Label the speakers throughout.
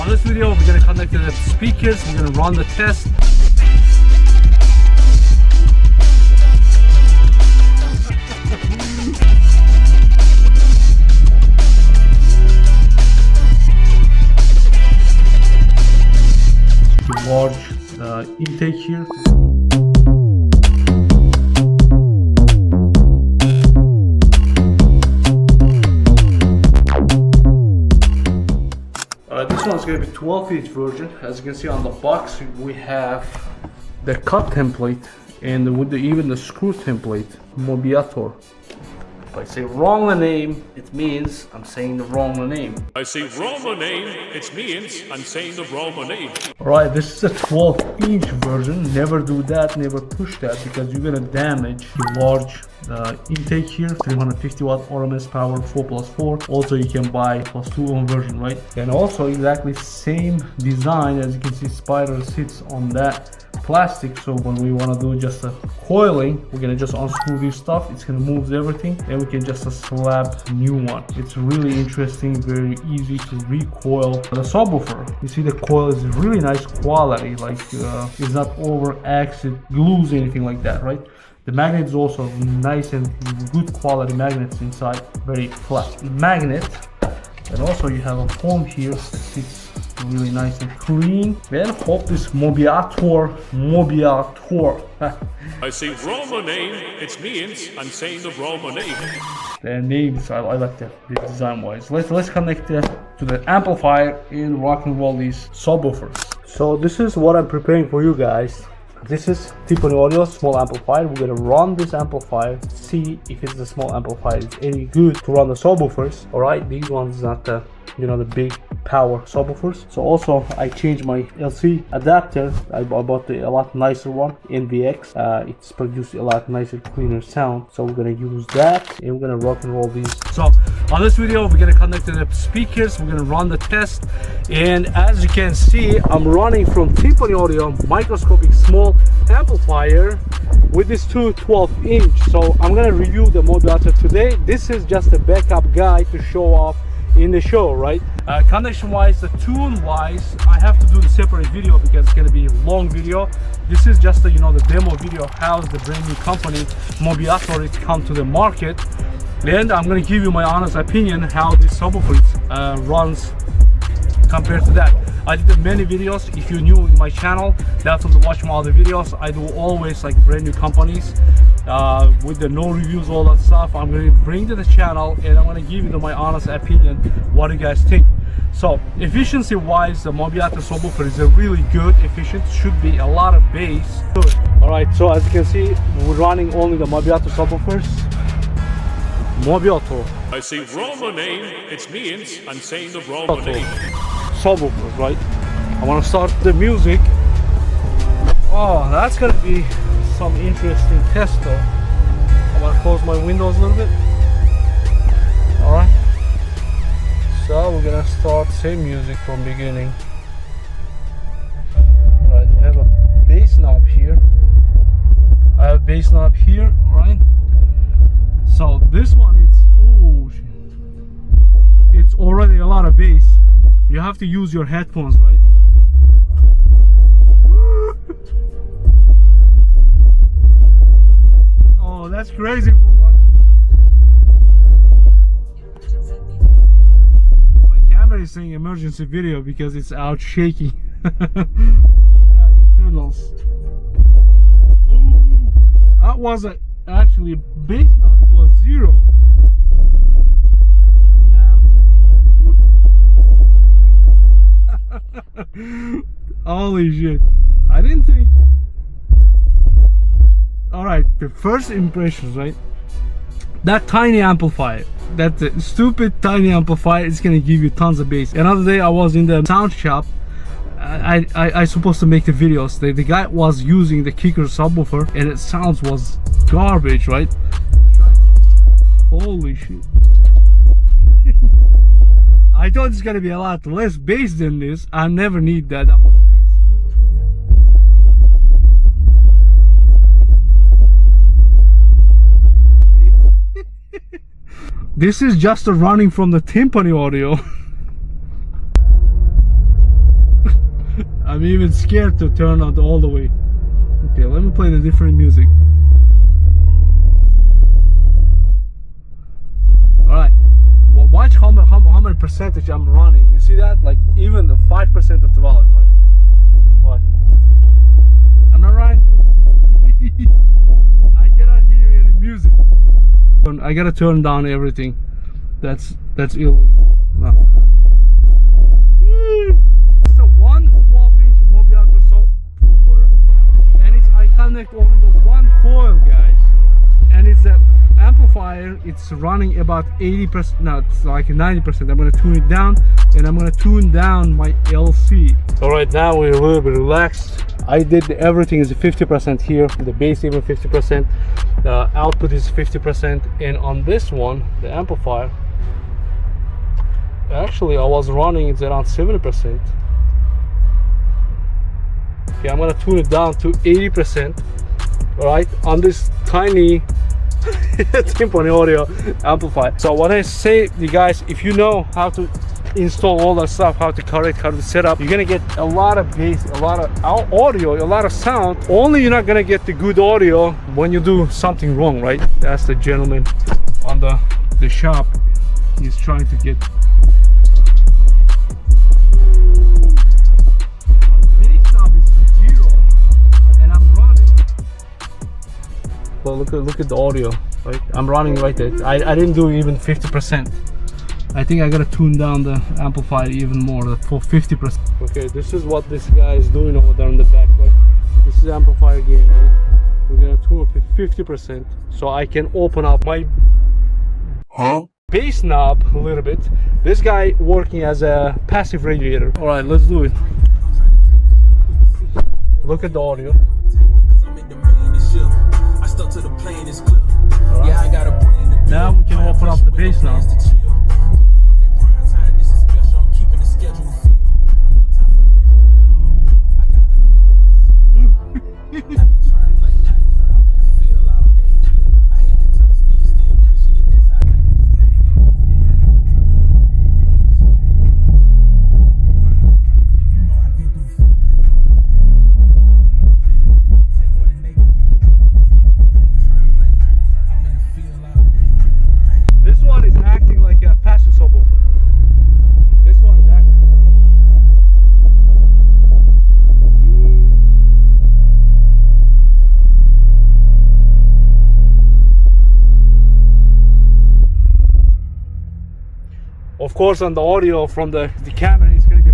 Speaker 1: On this video, we're going to connect the speakers, we're going to run the test. Large intake here. This one's going to be 12-inch version. As you can see on the box, we have the cut template and with even the screw template, Mobiator. If I say wrong the name, it means I'm saying the wrong name.
Speaker 2: I say wrong the name, it means I'm saying the wrong name.
Speaker 1: Alright, this is a 12-inch version. Never do that, never push that, because you're gonna damage the large intake here. 350 watt RMS power, 4+4. Also, you can buy +2 ohm version, right? And also exactly same design. As you can see, spider sits on that plastic, so when we want to do just a coiling, we're gonna just unscrew this stuff. It's gonna move everything and we can just slap new one. It's really interesting, very easy to recoil the subwoofer. You see the coil is really nice quality, like it's not over acid glues, anything like that, right? The magnet is also nice and good quality magnets inside, very flat magnet. And also you have a foam here that sits really nice and clean. Then hope this Mobiator.
Speaker 2: I say wrong the name, it means I'm saying the wrong name.
Speaker 1: The names, I like that design wise. Let's connect to the amplifier and rock and roll these subwoofers. So this is what I'm preparing for you guys. This is Timpano Audio small amplifier. We're gonna run this amplifier, see if it's a small amplifier is any good to run the subwoofers. All right, these ones not the the big power subwoofers. So also I changed my LC adapter. I bought a lot nicer one, NVX. It's produced a lot nicer, cleaner sound. So we're gonna use that and we're gonna rock and roll these. So on this video, we're gonna connect to the speakers. We're gonna run the test, and as you can see, I'm running from Timpano Audio microscopic small amplifier with this 12-inch. So I'm gonna review the Mobiator today. This is just a backup guide to show off in the show, right? Connection wise, the tune wise, I have to do the separate video because it's going to be a long video. This is just the the demo video of how the brand new company Mobiator is come to the market, and I'm going to give you my honest opinion how this subwoofer runs compared to that. I did many videos. If you're new in my channel, definitely watch my other videos. I do always like brand new companies with the no reviews, all that stuff. I'm going to bring to the channel and I'm going to give you my honest opinion. What do you guys think? So efficiency wise, the Mobiator subwoofer is a really good efficient. Should be a lot of bass. All right, so as you can see, we're running only the Mobiator subwoofers. Mobiator.
Speaker 2: I say wrong the name, it means I'm saying the wrong name.
Speaker 1: Subwoofers, right? I want to start the music. Oh, that's gonna be some interesting test though. I'm gonna close my windows a little bit. All right, so we're gonna start same music from beginning. All right, we have a bass knob here. I have a bass knob here. All right, so this one is it's already a lot of bass. You have to use your headphones, right? Oh, that's crazy for one. My camera is saying emergency video because it's out shaking. Internals. Ooh, that was actually a bass knob. It was 0. Holy shit, I didn't think. All right, the first impressions, right? That tiny amplifier, that stupid tiny amplifier is gonna give you tons of bass. Another day I was in the sound shop. I supposed to make the videos. The guy was using the Kicker subwoofer and it sounds was garbage, right? Holy shit. I thought it's gonna be a lot less bass than this. I never need that much bass. This is just a running from the Timpano Audio. I'm even scared to turn on all the way. Okay, let me play the different music. Alright, well, watch how many percentage I'm running. You see that? Like even the 5% of the volume, right? What? I'm not right. I cannot hear any music. I gotta turn down everything. That's illegal. No. It's a 12-inch Mobiator subwoofer, and I connect only the one coil, guys. And it's an amplifier. It's running about 80%. No, it's like 90%. I'm gonna tune it down, and I'm gonna tune down my LC. All right, now we're a little bit relaxed. I did everything is 50% here, the bass even 50%, the output is 50%, and on this one, the amplifier, actually I was running it's around 70%. Okay, I'm gonna tune it down to 80%. All right, on this tiny Timpano audio amplifier. So when I say, you guys, if you know how to install all that stuff, how to correct, how to set up, you're gonna get a lot of bass, a lot of audio, a lot of sound. Only you're not gonna get the good audio when you do something wrong, right? That's the gentleman on the shop. He's trying to get my bass knob is 0 and I'm running. Well, look at the audio, right? I'm running right there. I didn't do even 50%. I think I gotta tune down the amplifier even more, for 50%. Okay, this is what this guy is doing over there on the back, right? This is amplifier gain, right? We're gonna tune up to 50% so I can open up my bass knob a little bit. This guy working as a passive radiator. All right, let's do it. Look at the audio. Right. Now we can open up the bass knob. This one is acting like a passive subwoofer. This one is acting. Of course, on the audio from the camera, it's gonna be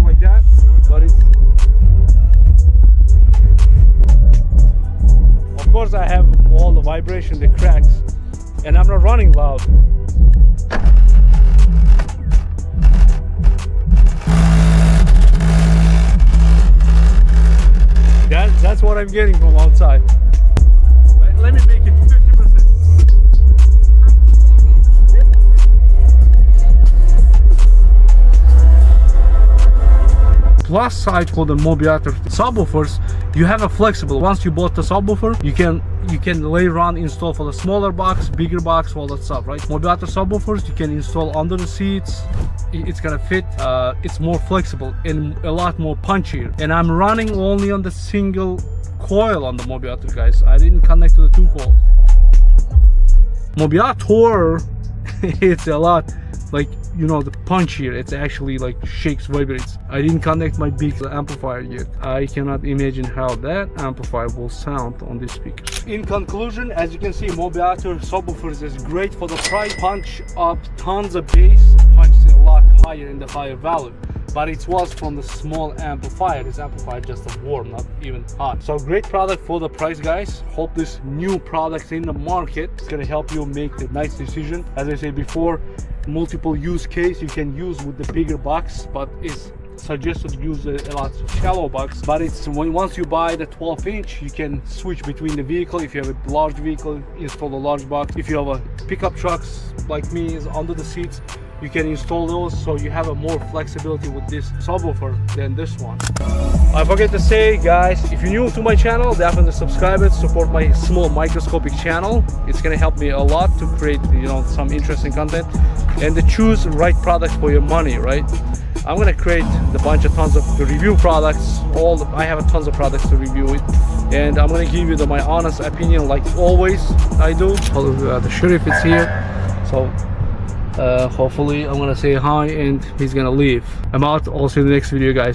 Speaker 1: like that, but it's. Of course, I have all the vibration, the cracks, and I'm not running loud. That's what I'm getting from outside. Let me make it 50%. Plus side for the Mobiator subwoofers, you have a flexible. Once you bought the subwoofer, you can later on install for the smaller box, bigger box, all that stuff, right? Mobiator subwoofers you can install under the seats. It's gonna fit. It's more flexible and a lot more punchier. And I'm running only on the single coil on the Mobiator, guys. I didn't connect to the two coils. Mobiator, it's a lot like, you know, the punchier. It's actually like shakes, vibrates. I didn't connect my big amplifier yet. I cannot imagine how that amplifier will sound on this speaker. In conclusion, as you can see, Mobiator subwoofers is great for the price. Punch up tons of bass, punch a lot higher in the higher value. But it was from the small amplifier. This amplifier just a warm, not even hot. So great product for the price, guys. Hope this new product in the market is gonna help you make the nice decision. As I said before, multiple use case you can use with the bigger box, but it's suggested to use a lot shallow box. But it's once you buy the 12-inch, you can switch between the vehicle. If you have a large vehicle, install a large box. If you have a pickup trucks like me is under the seats, you can install those, so you have a more flexibility with this subwoofer than this one. I forget to say, guys, if you're new to my channel, definitely subscribe it, support my small microscopic channel. It's gonna help me a lot to create, you know, some interesting content and to choose right product for your money, right? I'm gonna create a bunch of tons of review products. I have tons of products to review it, and I'm gonna give you my honest opinion, like always I do. The sheriff is here, so hopefully I'm gonna say hi and he's gonna leave. I'm out. I'll see you in the next video, guys.